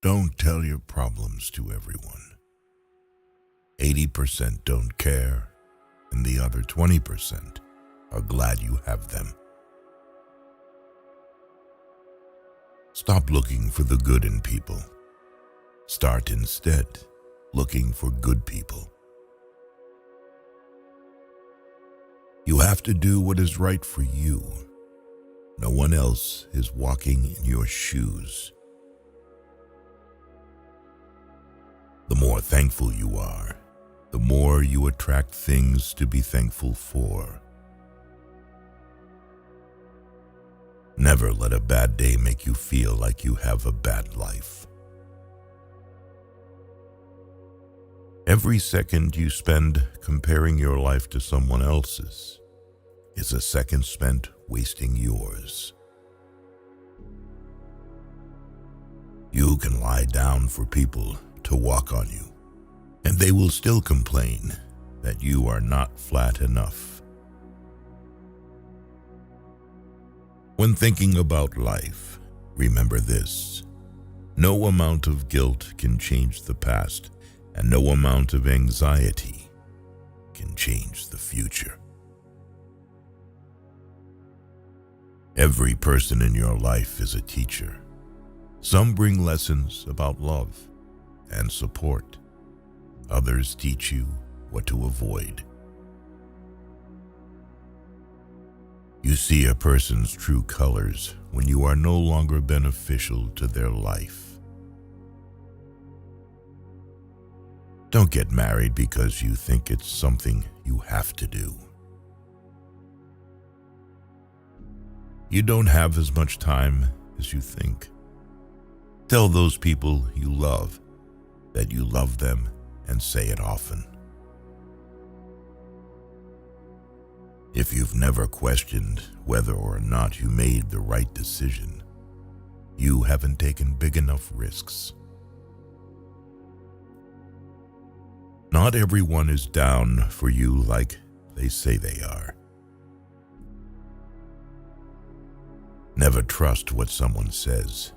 Don't tell your problems to everyone. 80% don't care, and the other 20% are glad you have them. Stop looking for the good in people. Start instead looking for good people. You have to do what is right for you. No one else is walking in your shoes. The more thankful you are, the more you attract things to be thankful for. Never let a bad day make you feel like you have a bad life. Every second you spend comparing your life to someone else's is a second spent wasting yours. You can lie down for people to walk on you, and they will still complain that you are not flat enough. When thinking about life, remember this: no amount of guilt can change the past, and no amount of anxiety can change the future. Every person in your life is a teacher. Some bring lessons about love and support. Others teach you what to avoid. You see a person's true colors when you are no longer beneficial to their life. Don't get married because you think it's something you have to do. You don't have as much time as you think. Tell those people you love that you love them, and say it often. If you've never questioned whether or not you made the right decision, you haven't taken big enough risks. Not everyone is down for you like they say they are. Never trust what someone says.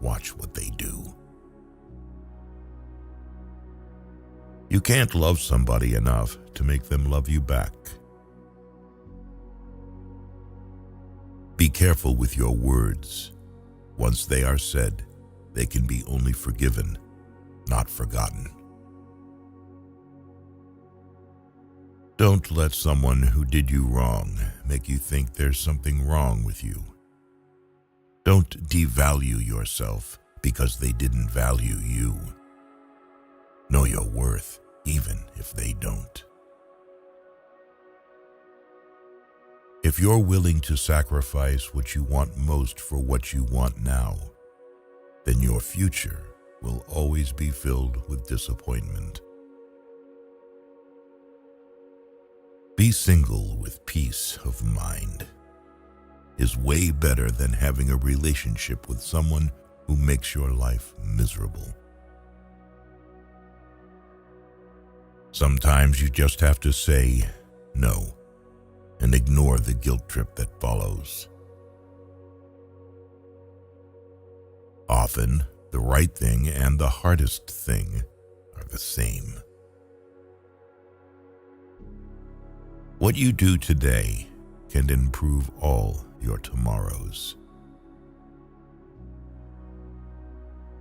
Watch what they do. You can't love somebody enough to make them love you back. Be careful with your words. Once they are said, they can be only forgiven, not forgotten. Don't let someone who did you wrong make you think there's something wrong with you. Don't devalue yourself because they didn't value you. Know your worth, even if they don't. If you're willing to sacrifice what you want most for what you want now, then your future will always be filled with disappointment. Be single with peace of mind is way better than having a relationship with someone who makes your life miserable. Sometimes you just have to say no and ignore the guilt trip that follows. Often, the right thing and the hardest thing are the same. What you do today can improve all your tomorrows.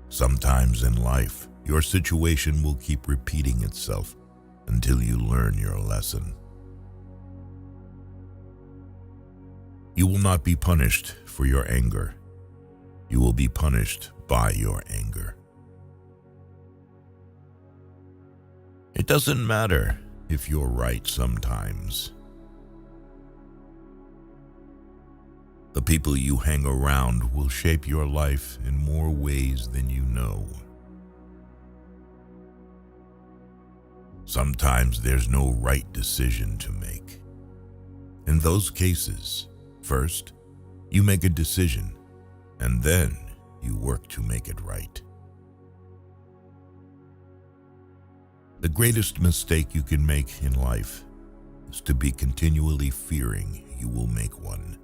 Sometimes in life, your situation will keep repeating itself until you learn your lesson. You will not be punished for your anger. You will be punished by your anger. It doesn't matter if you're right sometimes. The people you hang around will shape your life in more ways than you know. Sometimes there's no right decision to make. In those cases, first, you make a decision, and then you work to make it right. The greatest mistake you can make in life is to be continually fearing you will make one.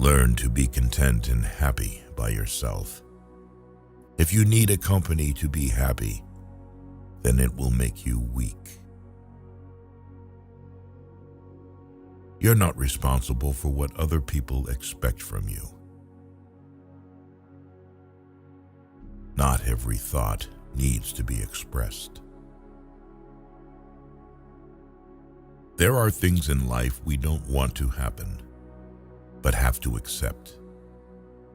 Learn to be content and happy by yourself. If you need a company to be happy, then it will make you weak. You're not responsible for what other people expect from you. Not every thought needs to be expressed. There are things in life we don't want to happen, but have to accept.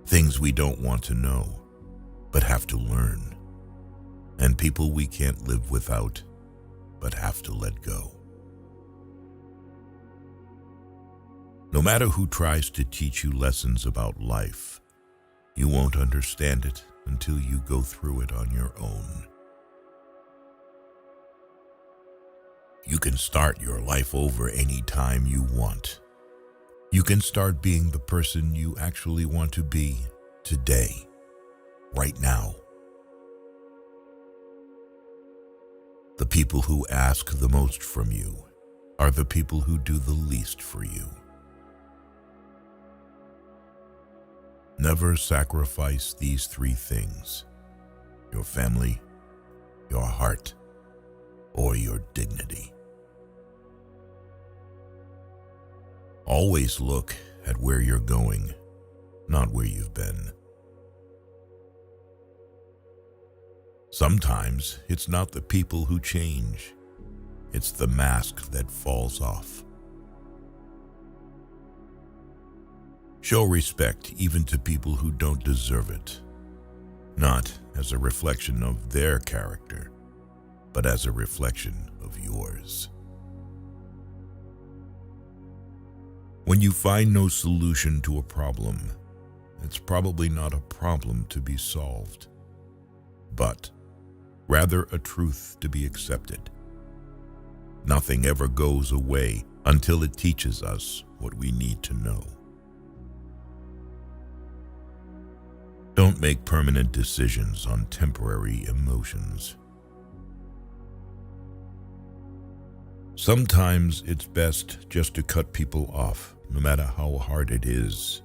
Things we don't want to know, but have to learn. And people we can't live without, but have to let go. No matter who tries to teach you lessons about life, you won't understand it until you go through it on your own. You can start your life over anytime you want. You can start being the person you actually want to be today, right now. The people who ask the most from you are the people who do the least for you. Never sacrifice these three things: your family, your heart, or your dignity. Always look at where you're going, not where you've been. Sometimes it's not the people who change, it's the mask that falls off. Show respect even to people who don't deserve it, not as a reflection of their character, but as a reflection of yours. When you find no solution to a problem, it's probably not a problem to be solved, but rather a truth to be accepted. Nothing ever goes away until it teaches us what we need to know. Don't make permanent decisions on temporary emotions. Sometimes it's best just to cut people off, no matter how hard it is.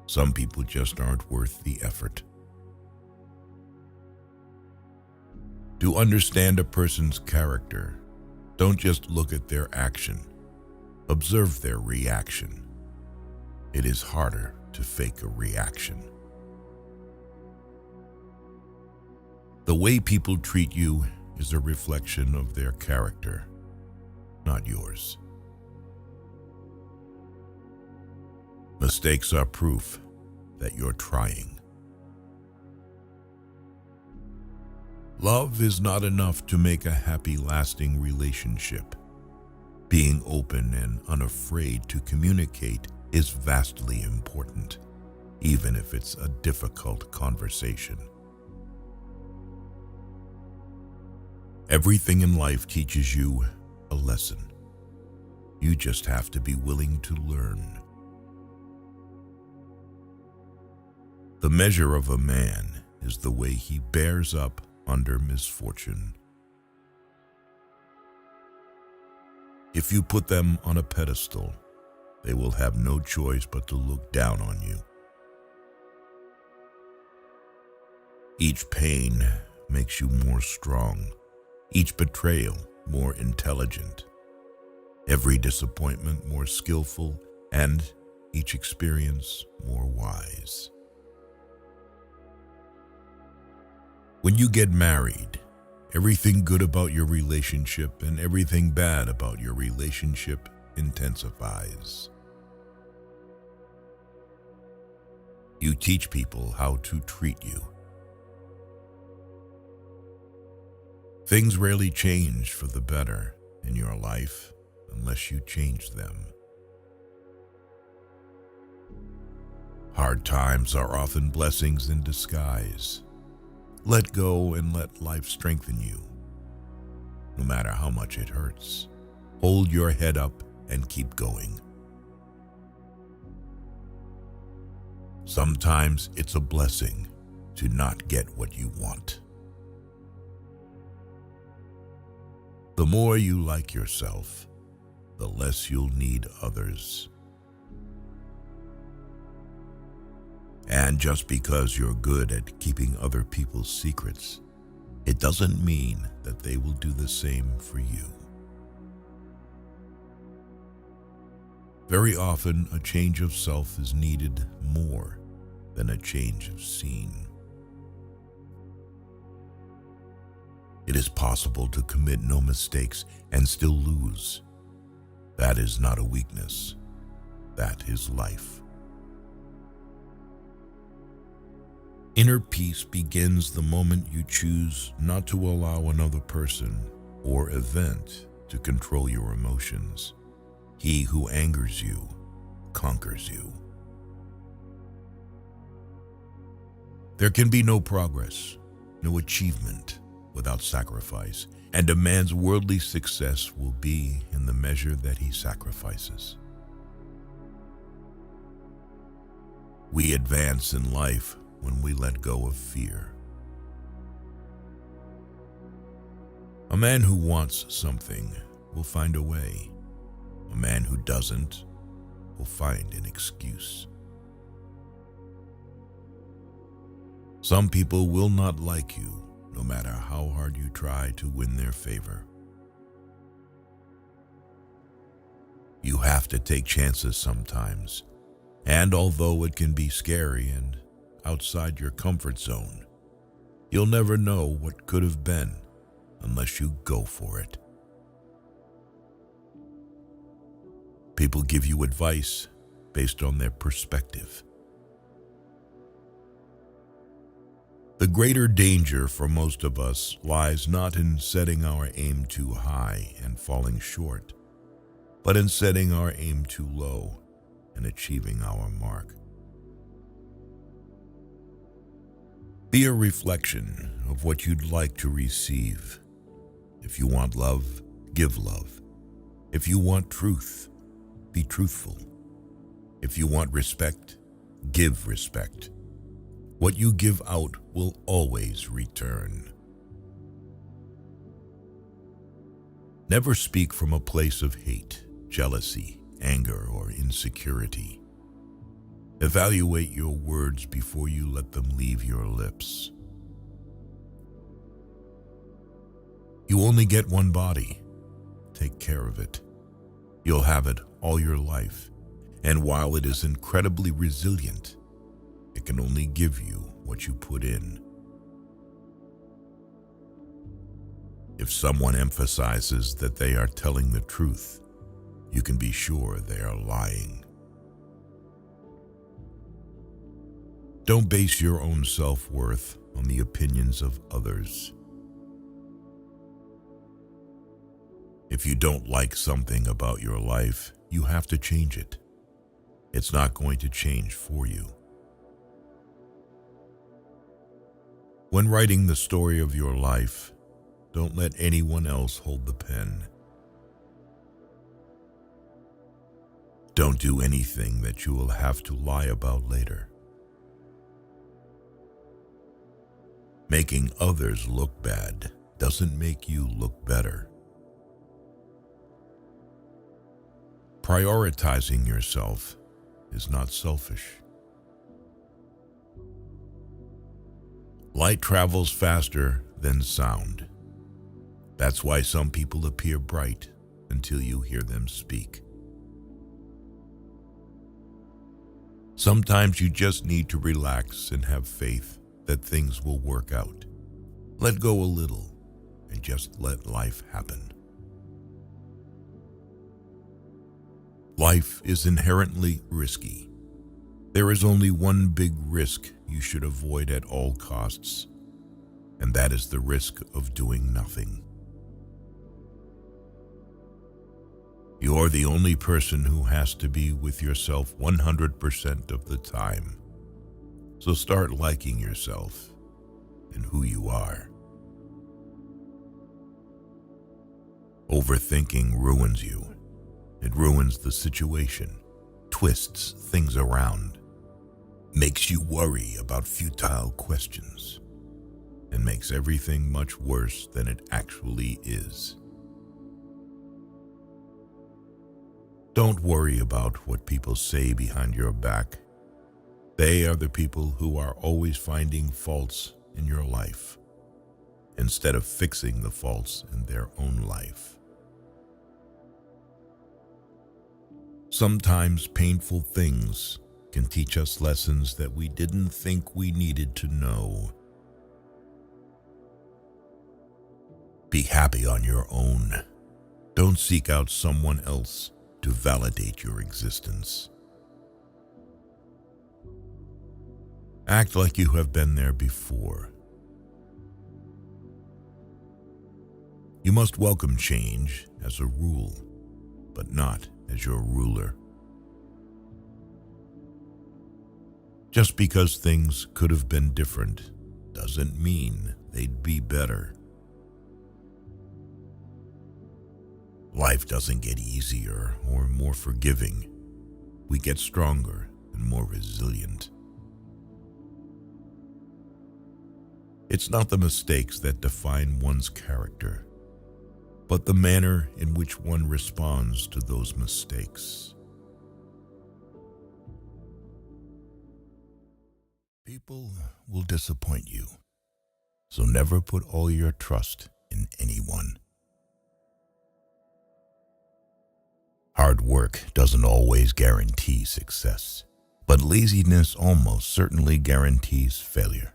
Some people just aren't worth the effort. To understand a person's character, don't just look at their action. Observe their reaction. It is harder to fake a reaction. The way people treat you is a reflection of their character, not yours. Mistakes are proof that you're trying. Love is not enough to make a happy, lasting relationship. Being open and unafraid to communicate is vastly important, even if it's a difficult conversation. Everything in life teaches you a lesson. You just have to be willing to learn. The measure of a man is the way he bears up under misfortune. If you put them on a pedestal, they will have no choice but to look down on you. Each pain makes you more strong. Each betrayal more intelligent, every disappointment more skillful, and each experience more wise. When you get married, everything good about your relationship and everything bad about your relationship intensifies. You teach people how to treat you. Things rarely change for the better in your life unless you change them. Hard times are often blessings in disguise. Let go and let life strengthen you. No matter how much it hurts, hold your head up and keep going. Sometimes it's a blessing to not get what you want. The more you like yourself, the less you'll need others. And just because you're good at keeping other people's secrets, it doesn't mean that they will do the same for you. Very often, a change of self is needed more than a change of scene. It is possible to commit no mistakes and still lose. That is not a weakness. That is life. Inner peace begins the moment you choose not to allow another person or event to control your emotions. He who angers you conquers you. There can be no progress, no achievement without sacrifice, and a man's worldly success will be in the measure that he sacrifices. We advance in life when we let go of fear. A man who wants something will find a way. A man who doesn't will find an excuse. Some people will not like you, no matter how hard you try to win their favor. You have to take chances sometimes, and although it can be scary and outside your comfort zone, you'll never know what could have been unless you go for it. People give you advice based on their perspective. The greater danger for most of us lies not in setting our aim too high and falling short, but in setting our aim too low and achieving our mark. Be a reflection of what you'd like to receive. If you want love, give love. If you want truth, be truthful. If you want respect, give respect. What you give out will always return. Never speak from a place of hate, jealousy, anger, or insecurity. Evaluate your words before you let them leave your lips. You only get one body. Take care of it. You'll have it all your life, and while it is incredibly resilient, it can only give you what you put in. If someone emphasizes that they are telling the truth, you can be sure they are lying. Don't base your own self-worth on the opinions of others. If you don't like something about your life, you have to change it. It's not going to change for you. When writing the story of your life, don't let anyone else hold the pen. Don't do anything that you will have to lie about later. Making others look bad doesn't make you look better. Prioritizing yourself is not selfish. Light travels faster than sound. That's why some people appear bright until you hear them speak. Sometimes you just need to relax and have faith that things will work out. Let go a little and just let life happen. Life is inherently risky. There is only one big risk you should avoid at all costs, and that is the risk of doing nothing. You're the only person who has to be with yourself 100% of the time. So start liking yourself and who you are. Overthinking ruins you. It ruins the situation, twists things around, makes you worry about futile questions, and makes everything much worse than it actually is. Don't worry about what people say behind your back. They are the people who are always finding faults in your life instead of fixing the faults in their own life. Sometimes painful things can teach us lessons that we didn't think we needed to know. Be happy on your own. Don't seek out someone else to validate your existence. Act like you have been there before. You must welcome change as a rule, but not as your ruler. Just because things could have been different doesn't mean they'd be better. Life doesn't get easier or more forgiving. We get stronger and more resilient. It's not the mistakes that define one's character, but the manner in which one responds to those mistakes. People will disappoint you, so never put all your trust in anyone. Hard work doesn't always guarantee success, but laziness almost certainly guarantees failure.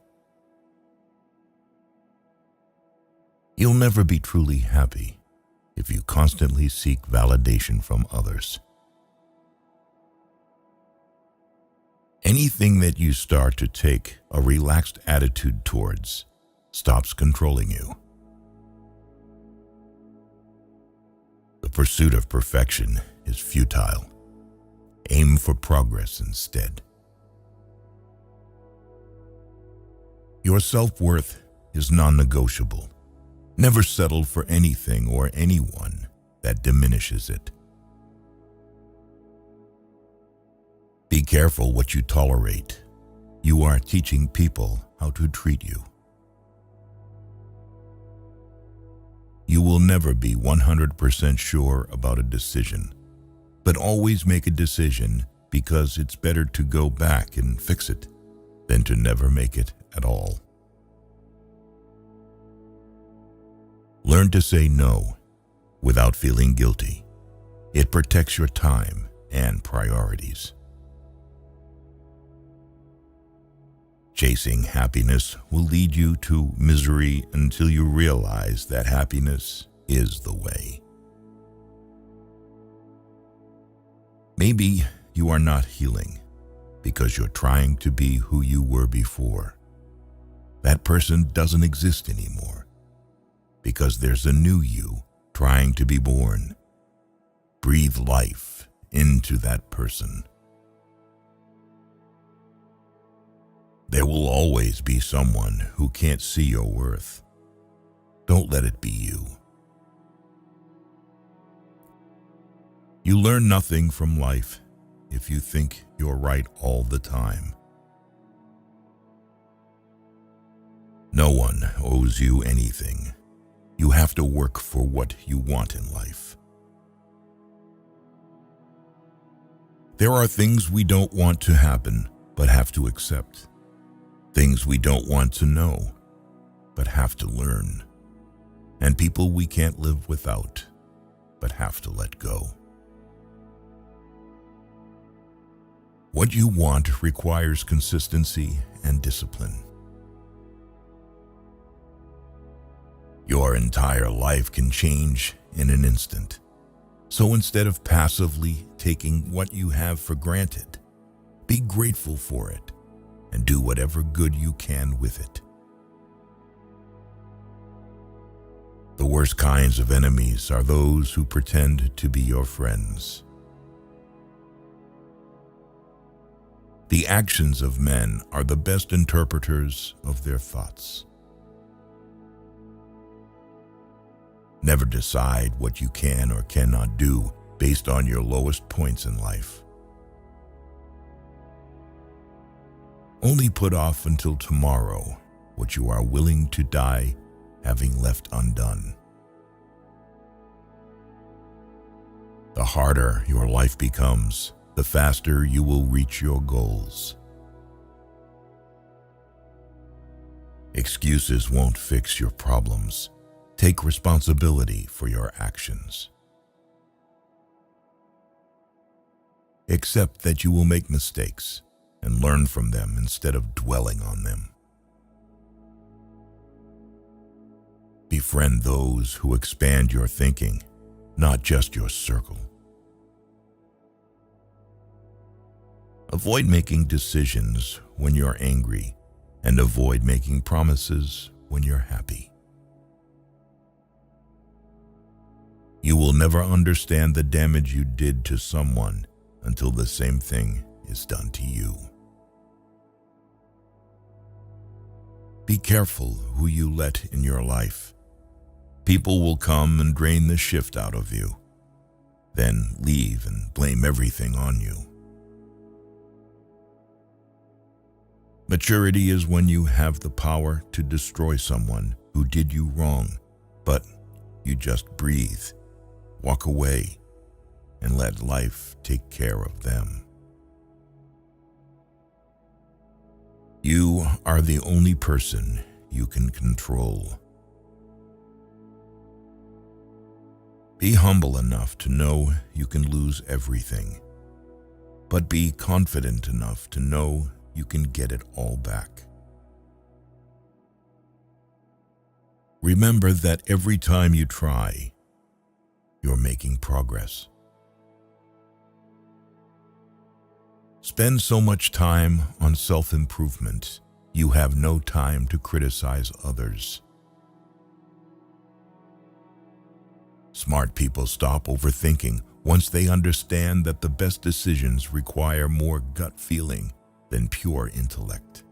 You'll never be truly happy if you constantly seek validation from others. Anything that you start to take a relaxed attitude towards stops controlling you. The pursuit of perfection is futile. Aim for progress instead. Your self-worth is non-negotiable. Never settle for anything or anyone that diminishes it. Be careful what you tolerate. You are teaching people how to treat you. You will never be 100% sure about a decision, but always make a decision because it's better to go back and fix it than to never make it at all. Learn to say no without feeling guilty. It protects your time and priorities. Chasing happiness will lead you to misery until you realize that happiness is the way. Maybe you are not healing because you're trying to be who you were before. That person doesn't exist anymore because there's a new you trying to be born. Breathe life into that person. There will always be someone who can't see your worth. Don't let it be you. You learn nothing from life if you think you're right all the time. No one owes you anything. You have to work for what you want in life. There are things we don't want to happen, but have to accept. Things we don't want to know, but have to learn. And people we can't live without, but have to let go. What you want requires consistency and discipline. Your entire life can change in an instant. So instead of passively taking what you have for granted, be grateful for it and do whatever good you can with it. The worst kinds of enemies are those who pretend to be your friends. The actions of men are the best interpreters of their thoughts. Never decide what you can or cannot do based on your lowest points in life. Only put off until tomorrow what you are willing to die having left undone. The harder your life becomes, the faster you will reach your goals. Excuses won't fix your problems. Take responsibility for your actions. Accept that you will make mistakes and learn from them instead of dwelling on them. Befriend those who expand your thinking, not just your circle. Avoid making decisions when you're angry, and avoid making promises when you're happy. You will never understand the damage you did to someone until the same thing is done to you. Be careful who you let in your life. People will come and drain the shift out of you, then leave and blame everything on you. Maturity is when you have the power to destroy someone who did you wrong, but you just breathe, walk away, and let life take care of them. You are the only person you can control. Be humble enough to know you can lose everything, but be confident enough to know you can get it all back. Remember that every time you try, you're making progress. Spend so much time on self-improvement, you have no time to criticize others. Smart people stop overthinking once they understand that the best decisions require more gut feeling than pure intellect.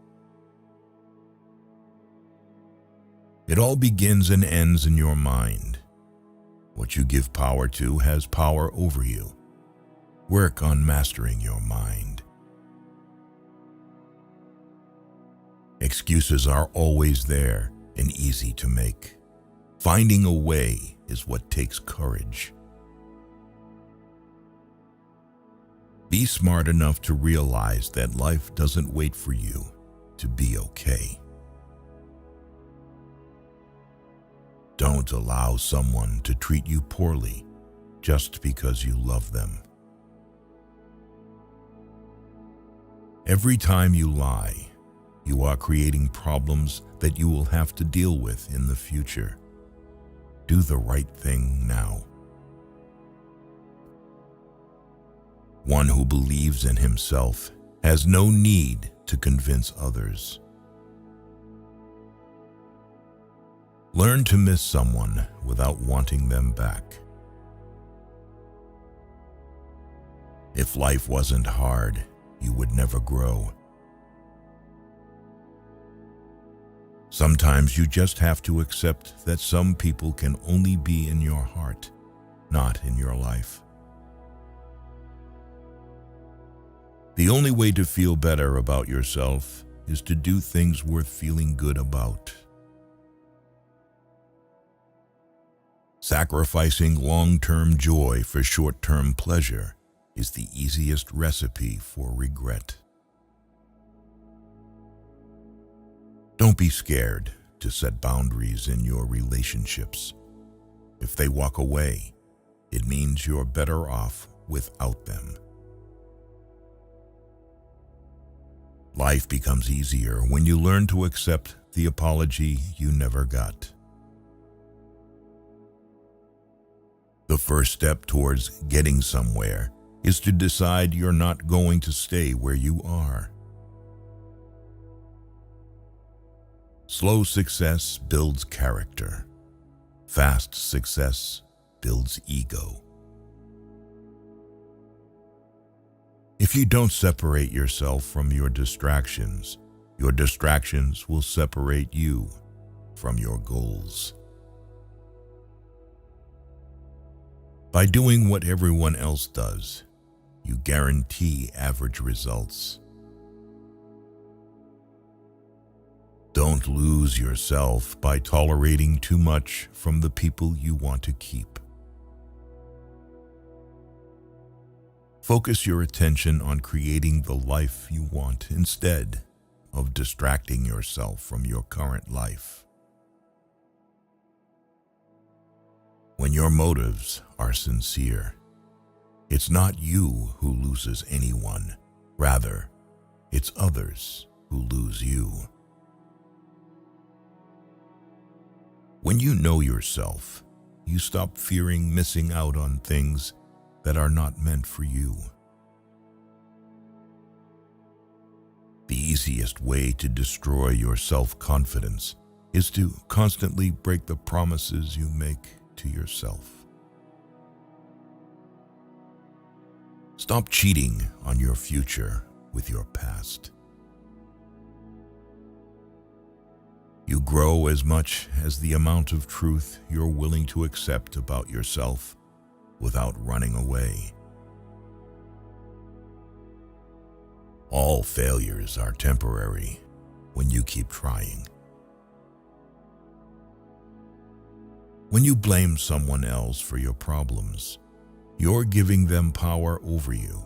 It all begins and ends in your mind. What you give power to has power over you. Work on mastering your mind. Excuses are always there and easy to make. Finding a way is what takes courage. Be smart enough to realize that life doesn't wait for you to be okay. Don't allow someone to treat you poorly just because you love them. Every time you lie, you are creating problems that you will have to deal with in the future. Do the right thing now. One who believes in himself has no need to convince others. Learn to miss someone without wanting them back. If life wasn't hard, you would never grow. Sometimes you just have to accept that some people can only be in your heart, not in your life. The only way to feel better about yourself is to do things worth feeling good about. Sacrificing long-term joy for short-term pleasure is the easiest recipe for regret. Don't be scared to set boundaries in your relationships. If they walk away, it means you're better off without them. Life becomes easier when you learn to accept the apology you never got. The first step towards getting somewhere is to decide you're not going to stay where you are. Slow success builds character. Fast success builds ego. If you don't separate yourself from your distractions will separate you from your goals. By doing what everyone else does, you guarantee average results. Don't lose yourself by tolerating too much from the people you want to keep. Focus your attention on creating the life you want instead of distracting yourself from your current life. When your motives are sincere, it's not you who loses anyone. Rather, it's others who lose you. When you know yourself, you stop fearing missing out on things that are not meant for you. The easiest way to destroy your self-confidence is to constantly break the promises you make to yourself. Stop cheating on your future with your past. You grow as much as the amount of truth you're willing to accept about yourself without running away. All failures are temporary when you keep trying. When you blame someone else for your problems, you're giving them power over you.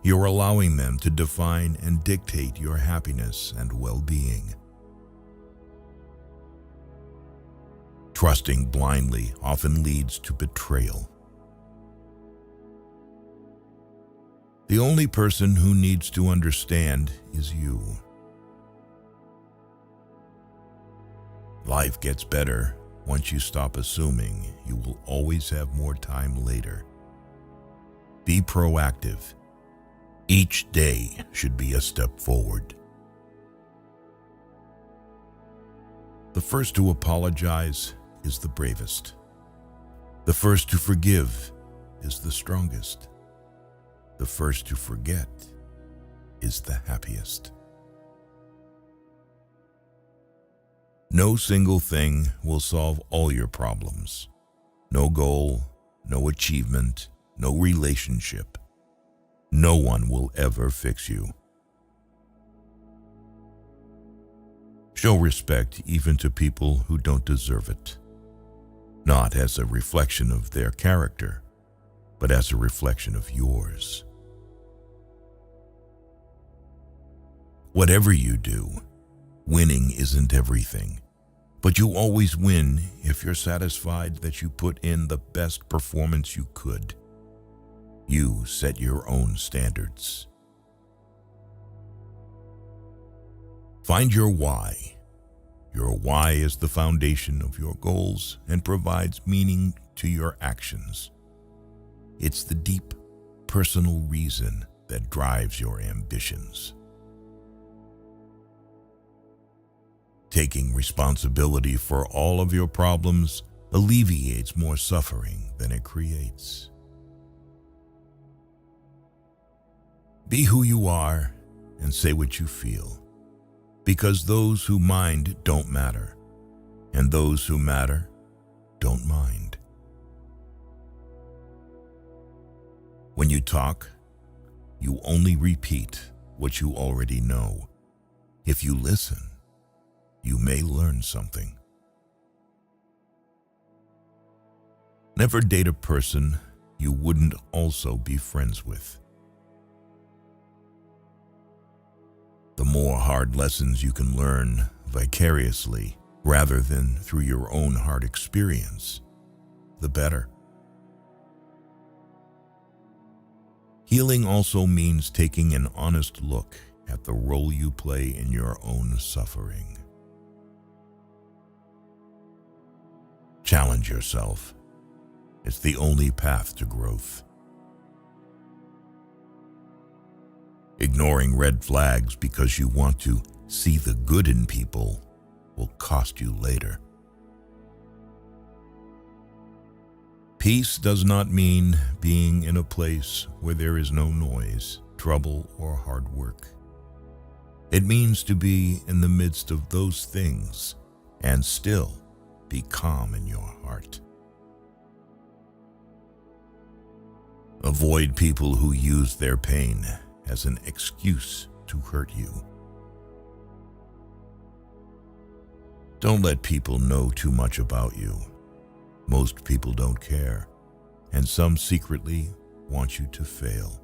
You're allowing them to define and dictate your happiness and well-being. Trusting blindly often leads to betrayal. The only person who needs to understand is you. Life gets better once you stop assuming you will always have more time later. Be proactive. Each day should be a step forward. The first to apologize is the bravest. The first to forgive is the strongest. The first to forget is the happiest. No single thing will solve all your problems. No goal, no achievement, no relationship. No one will ever fix you. Show respect even to people who don't deserve it, not as a reflection of their character, but as a reflection of yours. Whatever you do, winning isn't everything, but you always win if you're satisfied that you put in the best performance you could. You set your own standards. Find your why. Your why is the foundation of your goals and provides meaning to your actions. It's the deep, personal reason that drives your ambitions. Taking responsibility for all of your problems alleviates more suffering than it creates. Be who you are and say what you feel, because those who mind don't matter, and those who matter don't mind. When you talk, you only repeat what you already know. If you listen, you may learn something. Never date a person you wouldn't also be friends with. The more hard lessons you can learn vicariously rather than through your own hard experience, the better. Healing also means taking an honest look at the role you play in your own suffering. Challenge yourself. It's the only path to growth. Ignoring red flags because you want to see the good in people will cost you later. Peace does not mean being in a place where there is no noise, trouble, or hard work. It means to be in the midst of those things and still be calm in your heart. Avoid people who use their pain as an excuse to hurt you. Don't let people know too much about you. Most people don't care, and some secretly want you to fail.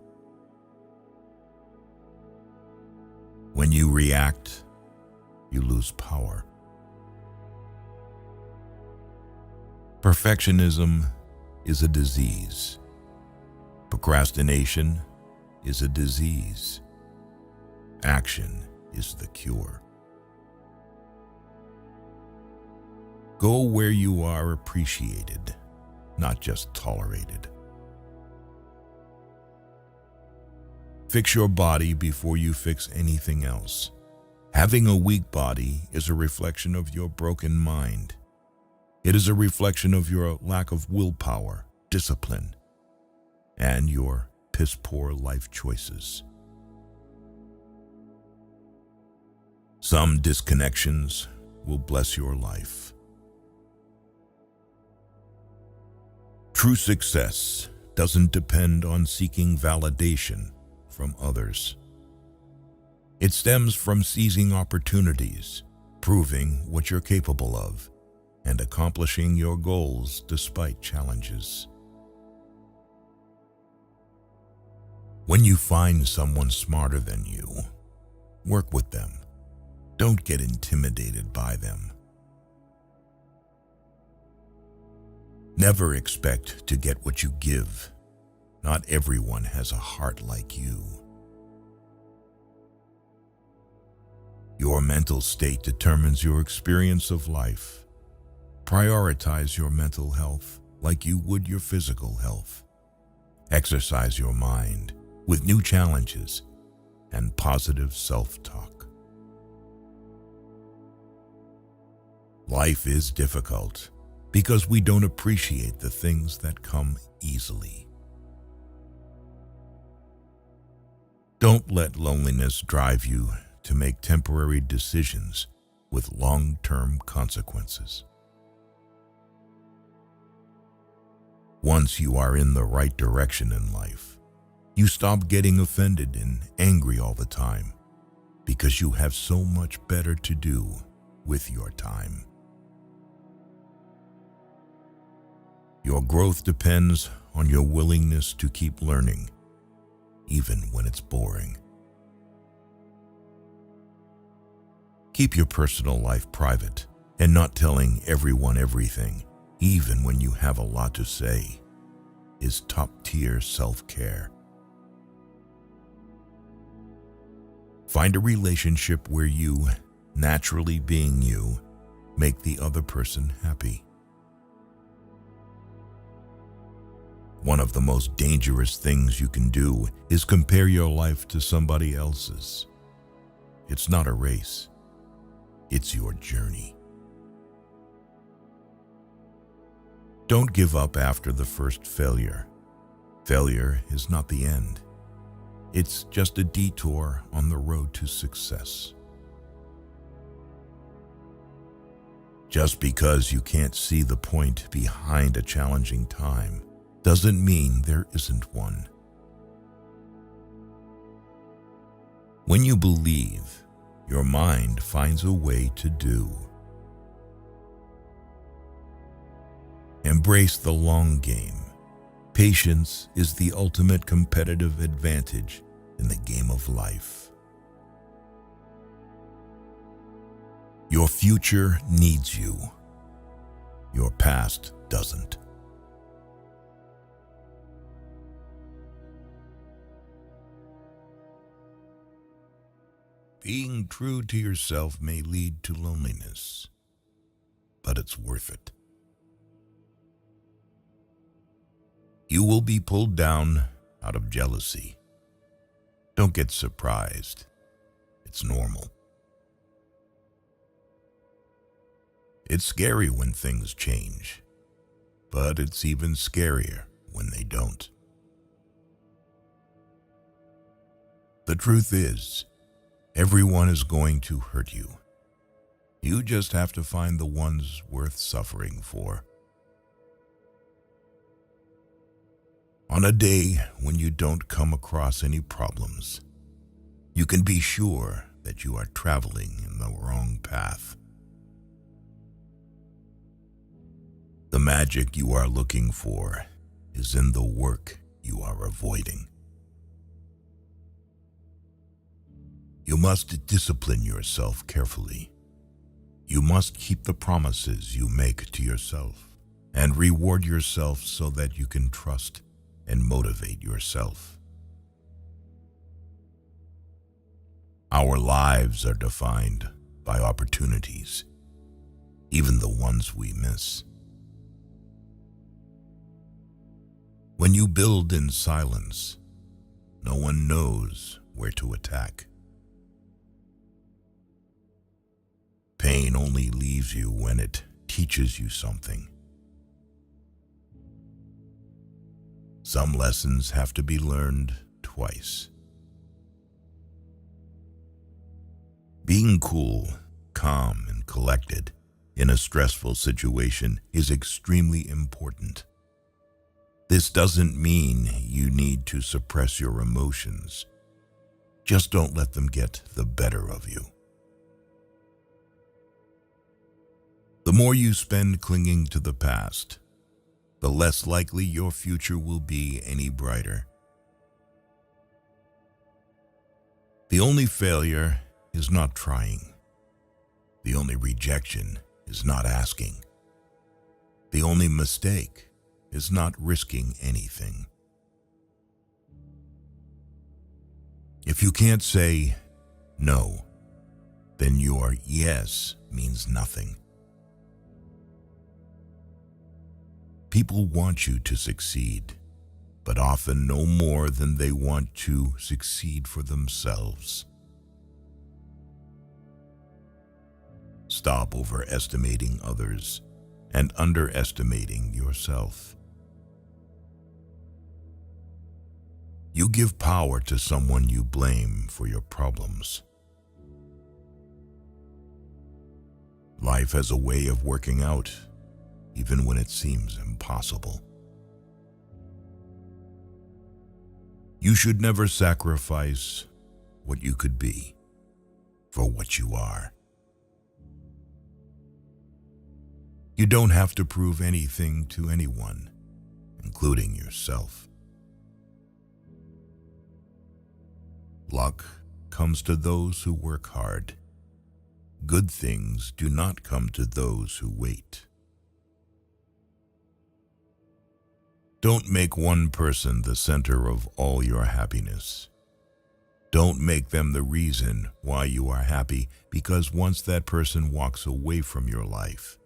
When you react, you lose power. Perfectionism is a disease. Procrastination is a disease. Action is the cure. Go where you are appreciated, not just tolerated. Fix your body before you fix anything else. Having a weak body is a reflection of your broken mind. It is a reflection of your lack of willpower, discipline, and your piss-poor life choices. Some disconnections will bless your life. True success doesn't depend on seeking validation from others. It stems from seizing opportunities, proving what you're capable of, and accomplishing your goals despite challenges. When you find someone smarter than you, work with them. Don't get intimidated by them. Never expect to get what you give. Not everyone has a heart like you. Your mental state determines your experience of life. Prioritize your mental health like you would your physical health. Exercise your mind with new challenges and positive self-talk. Life is difficult because we don't appreciate the things that come easily. Don't let loneliness drive you to make temporary decisions with long-term consequences. Once you are in the right direction in life, you stop getting offended and angry all the time because you have so much better to do with your time. Your growth depends on your willingness to keep learning, even when it's boring. Keep your personal life private and not telling everyone everything, even when you have a lot to say, is top-tier self-care. Find a relationship where you, naturally being you, make the other person happy. One of the most dangerous things you can do is compare your life to somebody else's. It's not a race. It's your journey. Don't give up after the first failure. Failure is not the end. It's just a detour on the road to success. Just because you can't see the point behind a challenging time doesn't mean there isn't one. When you believe, your mind finds a way to do. Embrace the long game. Patience is the ultimate competitive advantage in the game of life. Your future needs you. Your past doesn't. Being true to yourself may lead to loneliness, but it's worth it. You will be pulled down out of jealousy. Don't get surprised. It's normal. It's scary when things change, but it's even scarier when they don't. The truth is, everyone is going to hurt you. You just have to find the ones worth suffering for. On a day when you don't come across any problems, you can be sure that you are traveling in the wrong path. The magic you are looking for is in the work you are avoiding. You must discipline yourself carefully. You must keep the promises you make to yourself and reward yourself so that you can trust and motivate yourself. Our lives are defined by opportunities, even the ones we miss. When you build in silence, no one knows where to attack. Pain only leaves you when it teaches you something. Some lessons have to be learned twice. Being cool, calm, and collected in a stressful situation is extremely important. This doesn't mean you need to suppress your emotions. Just don't let them get the better of you. The more you spend clinging to the past, the less likely your future will be any brighter. The only failure is not trying. The only rejection is not asking. The only mistake is not risking anything. If you can't say no, then your yes means nothing. People want you to succeed, but often no more than they want to succeed for themselves. Stop overestimating others and underestimating yourself. You give power to someone you blame for your problems. Life has a way of working out, even when it seems impossible. You should never sacrifice what you could be for what you are. You don't have to prove anything to anyone, including yourself. Luck comes to those who work hard. Good things do not come to those who wait. Don't make one person the center of all your happiness. Don't make them the reason why you are happy, because once that person walks away from your life,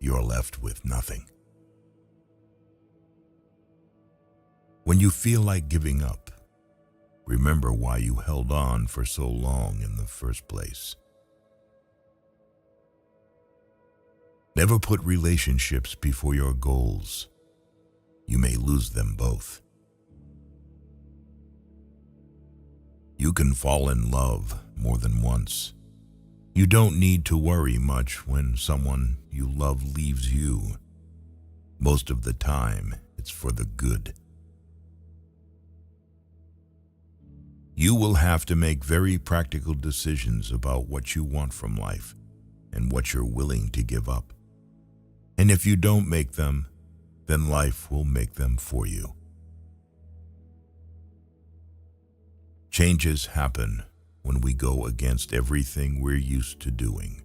you're left with nothing. When you feel like giving up, remember why you held on for so long in the first place. Never put relationships before your goals. You may lose them both. You can fall in love more than once. You don't need to worry much when someone you love leaves you. Most of the time, it's for the good. You will have to make very practical decisions about what you want from life and what you're willing to give up. And if you don't make them, then life will make them for you. Changes happen when we go against everything we're used to doing.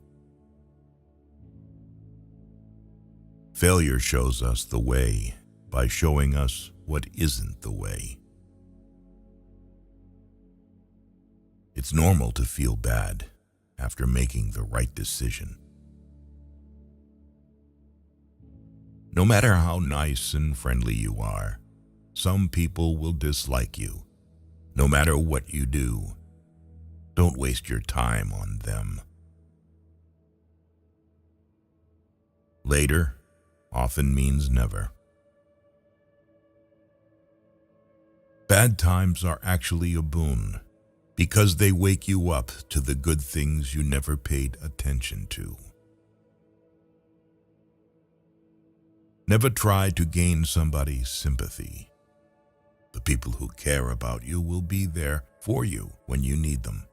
Failure shows us the way by showing us what isn't the way. It's normal to feel bad after making the right decision. No matter how nice and friendly you are, some people will dislike you. No matter what you do, don't waste your time on them. Later often means never. Bad times are actually a boon because they wake you up to the good things you never paid attention to. Never try to gain somebody's sympathy. The people who care about you will be there for you when you need them.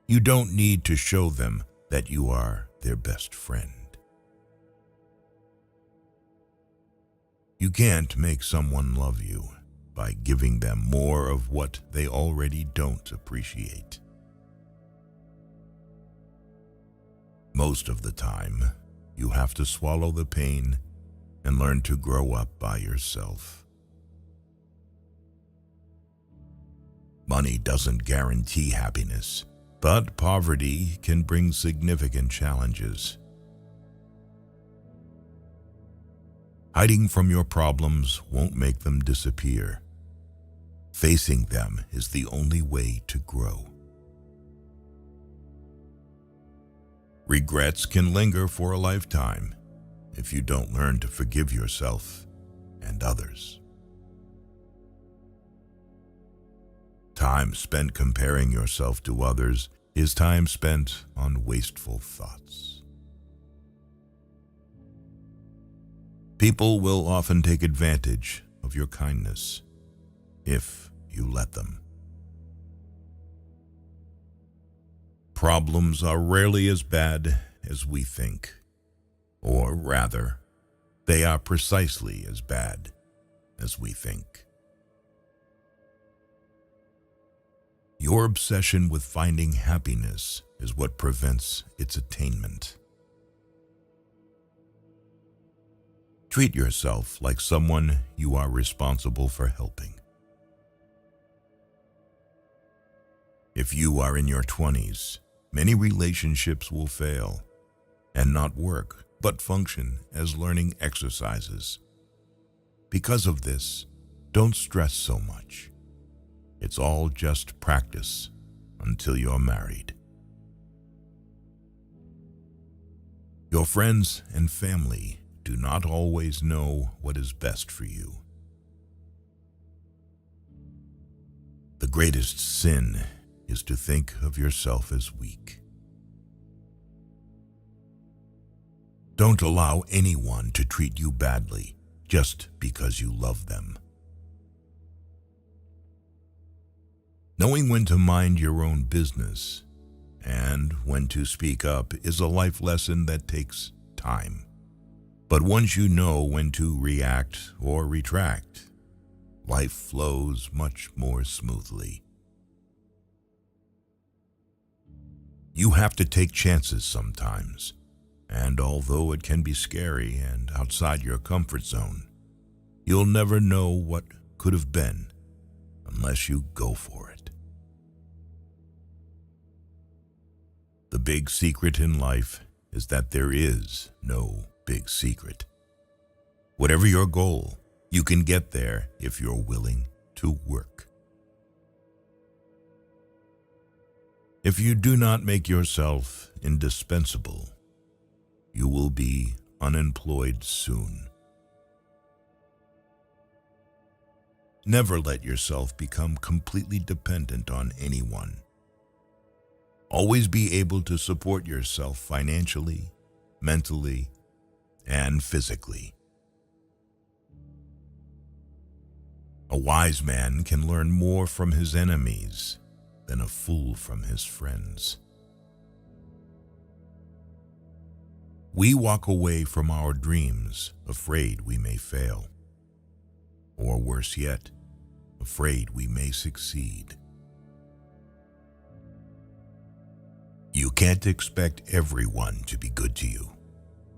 You don't need to show them that you are their best friend. You can't make someone love you by giving them more of what they already don't appreciate. Most of the time, you have to swallow the pain and learn to grow up by yourself. Money doesn't guarantee happiness, but poverty can bring significant challenges. Hiding from your problems won't make them disappear. Facing them is the only way to grow. Regrets can linger for a lifetime if you don't learn to forgive yourself and others. Time spent comparing yourself to others is time spent on wasteful thoughts. People will often take advantage of your kindness if you let them. Problems are rarely as bad as we think, or rather, they are precisely as bad as we think. Your obsession with finding happiness is what prevents its attainment. Treat yourself like someone you are responsible for helping. If you are in your 20s, many relationships will fail and not work, but function as learning exercises. Because of this, don't stress so much. It's all just practice until you're married. Your friends and family do not always know what is best for you. The greatest sin is to think of yourself as weak. Don't allow anyone to treat you badly just because you love them. Knowing when to mind your own business and when to speak up is a life lesson that takes time. But once you know when to react or retract, life flows much more smoothly. You have to take chances sometimes, and although it can be scary and outside your comfort zone, you'll never know what could have been unless you go for it. The big secret in life is that there is no big secret. Whatever your goal, you can get there if you're willing to work. If you do not make yourself indispensable, you will be unemployed soon. Never let yourself become completely dependent on anyone. Always be able to support yourself financially, mentally, and physically. A wise man can learn more from his enemies than a fool from his friends. We walk away from our dreams afraid we may fail, or worse yet, afraid we may succeed. You can't expect everyone to be good to you,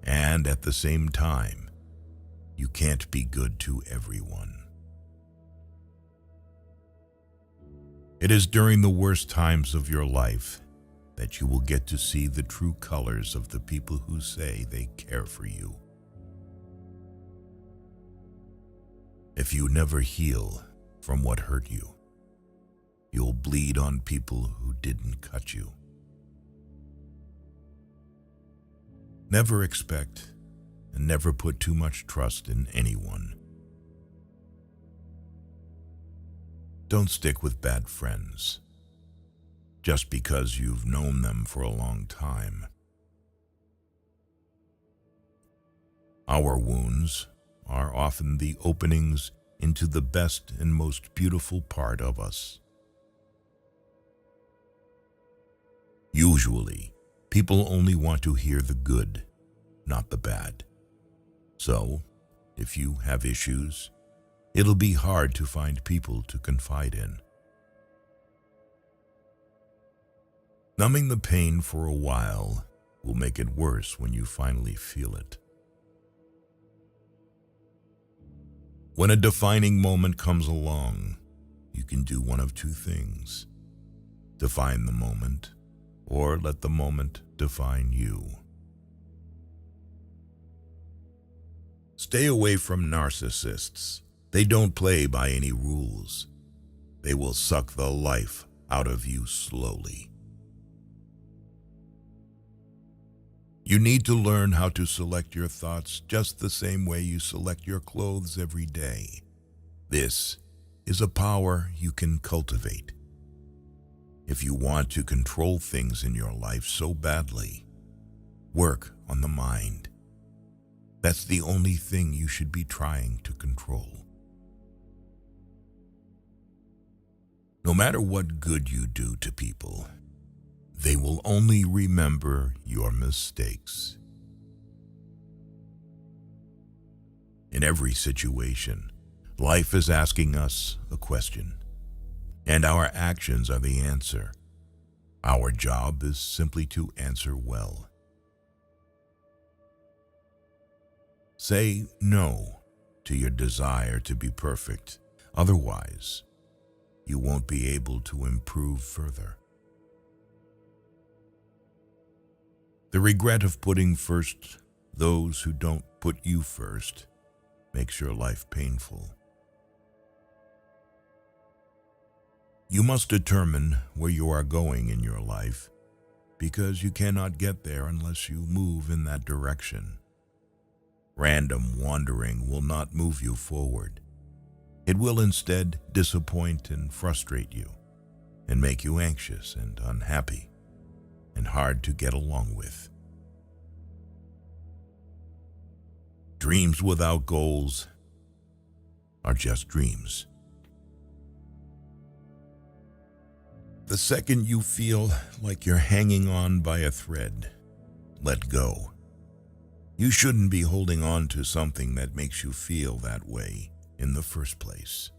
and at the same time, you can't be good to everyone. It is during the worst times of your life that you will get to see the true colors of the people who say they care for you. If you never heal from what hurt you, you'll bleed on people who didn't cut you. Never expect and never put too much trust in anyone. Don't stick with bad friends just because you've known them for a long time. Our wounds are often the openings into the best and most beautiful part of us. Usually, people only want to hear the good, not the bad. So, if you have issues, it'll be hard to find people to confide in. Numbing the pain for a while will make it worse when you finally feel it. When a defining moment comes along, you can do one of two things: define the moment, or let the moment define you. Stay away from narcissists. They don't play by any rules. They will suck the life out of you slowly. You need to learn how to select your thoughts just the same way you select your clothes every day. This is a power you can cultivate. If you want to control things in your life so badly, work on the mind. That's the only thing you should be trying to control. No matter what good you do to people, they will only remember your mistakes. In every situation, life is asking us a question, and our actions are the answer. Our job is simply to answer well. Say no to your desire to be perfect. Otherwise, you won't be able to improve further. The regret of putting first those who don't put you first makes your life painful. You must determine where you are going in your life, because you cannot get there unless you move in that direction. Random wandering will not move you forward. It will instead disappoint and frustrate you, and make you anxious and unhappy, and hard to get along with. Dreams without goals are just dreams. The second you feel like you're hanging on by a thread, let go. You shouldn't be holding on to something that makes you feel that way in the first place.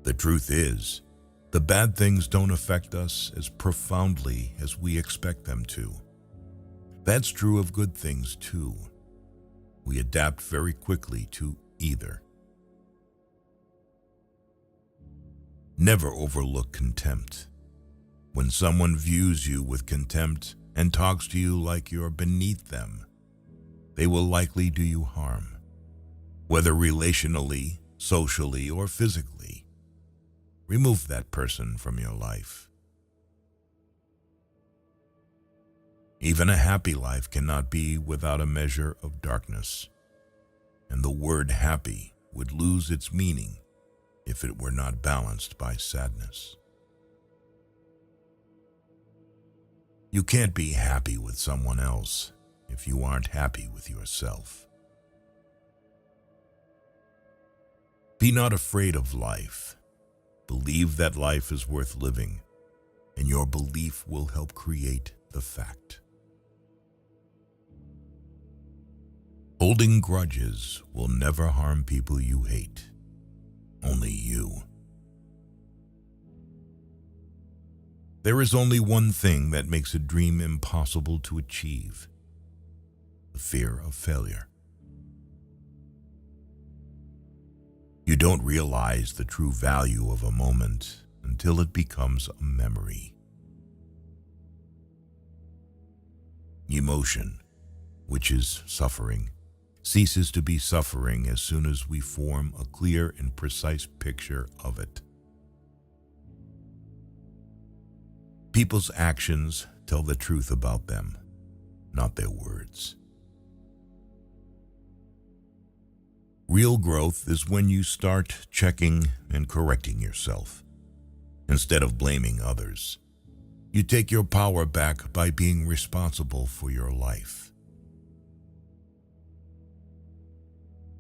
The truth is, the bad things don't affect us as profoundly as we expect them to. That's true of good things too. We adapt very quickly to either. Never overlook contempt. When someone views you with contempt and talks to you like you're beneath them, they will likely do you harm, whether relationally, socially, or physically. Remove that person from your life. Even a happy life cannot be without a measure of darkness, and the word happy would lose its meaning if it were not balanced by sadness. You can't be happy with someone else if you aren't happy with yourself. Be not afraid of life. Believe that life is worth living, and your belief will help create the fact. Holding grudges will never harm people you hate, only you. There is only one thing that makes a dream impossible to achieve: the fear of failure. You don't realize the true value of a moment until it becomes a memory. Emotion, which is suffering, ceases to be suffering as soon as we form a clear and precise picture of it. People's actions tell the truth about them, not their words. Real growth is when you start checking and correcting yourself. Instead of blaming others, you take your power back by being responsible for your life.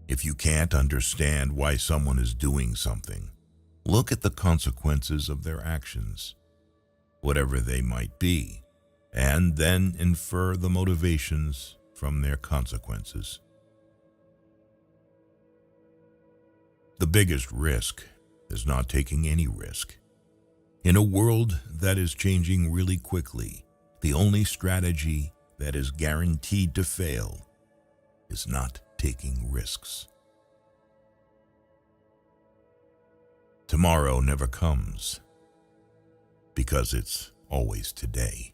If you can't understand why someone is doing something, look at the consequences of their actions, whatever they might be, and then infer the motivations from their consequences. The biggest risk is not taking any risk. In a world that is changing really quickly, the only strategy that is guaranteed to fail is not taking risks. Tomorrow never comes because it's always today.